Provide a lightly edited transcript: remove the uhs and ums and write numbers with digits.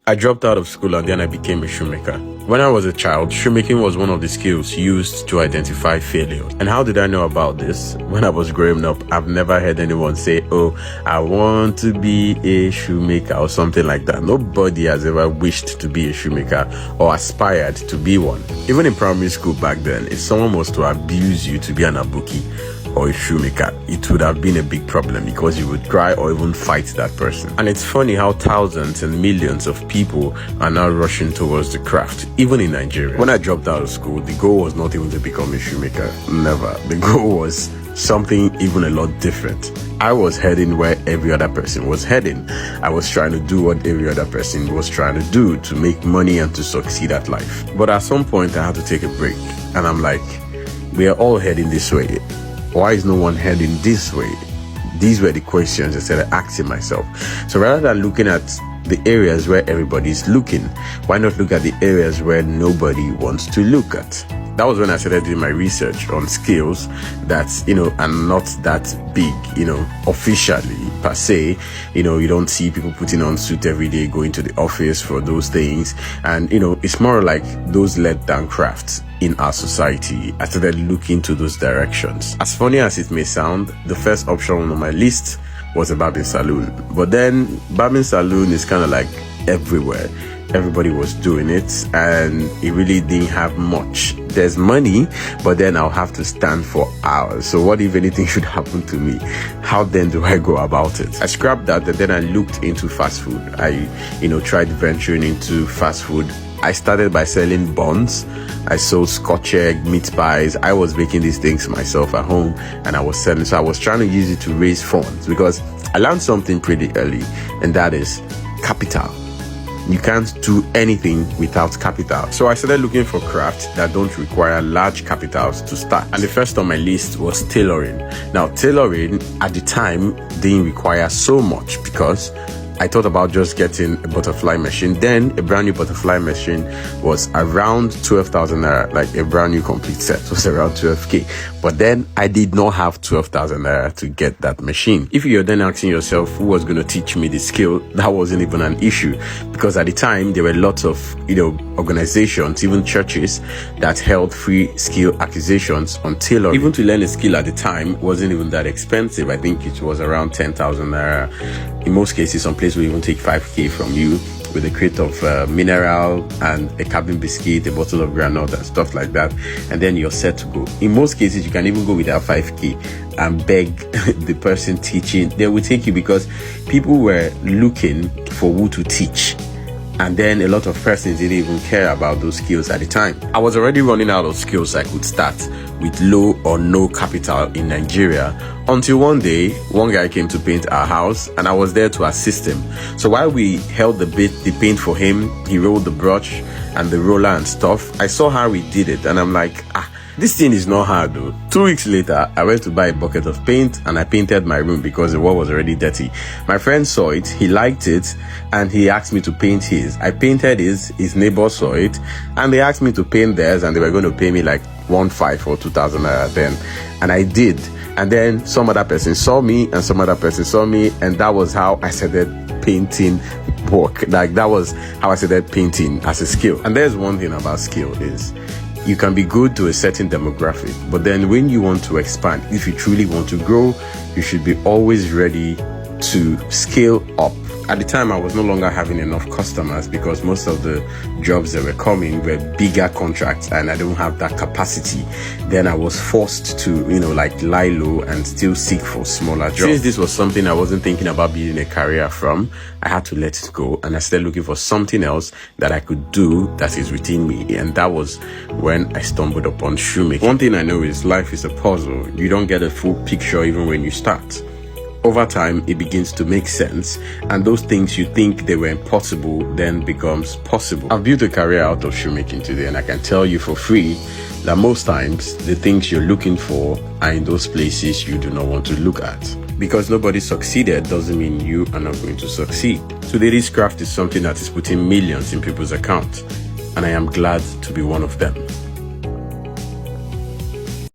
I dropped out of school and then I became a shoemaker. When I was a child, shoemaking was one of the skills used to identify failure. And how did I know about this? When I was growing up, I've never heard anyone say, oh, I want to be a shoemaker or something like that. Nobody has ever wished to be a shoemaker or aspired to be one. Even in primary school back then, if someone was to abuse you to be an abuki or a shoemaker, it would have been a big problem because you would cry or even fight that person. And it's funny how thousands and millions of people are now rushing towards the craft, even in Nigeria. When I dropped out of school, the goal was not even to become a shoemaker. Never. The goal was something even a lot different. I was heading where every other person was heading. I was trying to do what every other person was trying to do to make money and to succeed at life. But at some point, I had to take a break. And I'm like, we are all heading this way. Why is no one heading this way? These were the questions I started asking myself. So rather than looking at the areas where everybody's looking, why not look at the areas where nobody wants to look at? That was when I started doing my research on skills that, are not that big, officially per se. You don't see people putting on suit every day, going to the office for those things. And, it's more like those let down crafts in our society. I started looking to those directions. As funny as it may sound, the first option on my list was a barbing saloon. But then barbing saloon is kind of like everywhere. Everybody was doing it and it really didn't have much. There's money, but then I'll have to stand for hours. So what if anything should happen to me? How then do I go about it? I scrapped that and then I looked into fast food. I, tried venturing into fast food. I started by selling buns. I sold scotch egg, meat pies. I was making these things myself at home and I was selling. So I was trying to use it to raise funds because I learned something pretty early, and that is capital. You can't do anything without capital. So I started looking for crafts that don't require large capitals to start. And the first on my list was tailoring. Now, tailoring at the time didn't require so much because I thought about just getting a butterfly machine. Then a brand new butterfly machine was around 12,000 naira, like a brand new complete set was around 12k. But then I did not have 12,000 naira to get that machine. If you're then asking yourself who was going to teach me the skill, that wasn't even an issue because at the time there were lots of, organizations, even churches that held free skill acquisitions on tailoring. Even to learn a skill at the time wasn't even that expensive. I think it was around 10,000 naira. In most cases, some place will even take 5k from you with a crate of mineral and a cabin biscuit, a bottle of granite and stuff like that, and then you're set to go. In most cases, you can even go without 5k and beg the person teaching. They will take you because people were looking for who to teach. And then a lot of persons didn't even care about those skills at the time. I was already running out of skills I could start with low or no capital in Nigeria until one day, one guy came to paint our house and I was there to assist him. So while we held the paint for him, he rolled the brush and the roller and stuff. I saw how he did it and I'm like, this thing is not hard though. 2 weeks later, I went to buy a bucket of paint and I painted my room because the wall was already dirty. My friend saw it, he liked it, and he asked me to paint his. I painted his neighbor saw it, and they asked me to paint theirs, and they were going to pay me like 1,500 or 2,000 naira then. And I did. And then some other person saw me, and some other person saw me, and that was how I started painting work. Like that was how I started painting as a skill. And there's one thing about skill is, you can be good to a certain demographic, but then when you want to expand, if you truly want to grow, you should be always ready to scale up. At the time, I was no longer having enough customers because most of the jobs that were coming were bigger contracts and I don't have that capacity. Then I was forced to, lie low and still seek for smaller jobs. Since this was something I wasn't thinking about building a career from, I had to let it go and I started looking for something else that I could do that is within me. And that was when I stumbled upon shoemaking. One thing I know is life is a puzzle. You don't get a full picture even when you start. Over time, it begins to make sense, and those things you think they were impossible then becomes possible. I've built a career out of shoemaking today, and I can tell you for free that most times the things you're looking for are in those places you do not want to look at. Because nobody succeeded doesn't mean you are not going to succeed. Today, this craft is something that is putting millions in people's accounts, and I am glad to be one of them.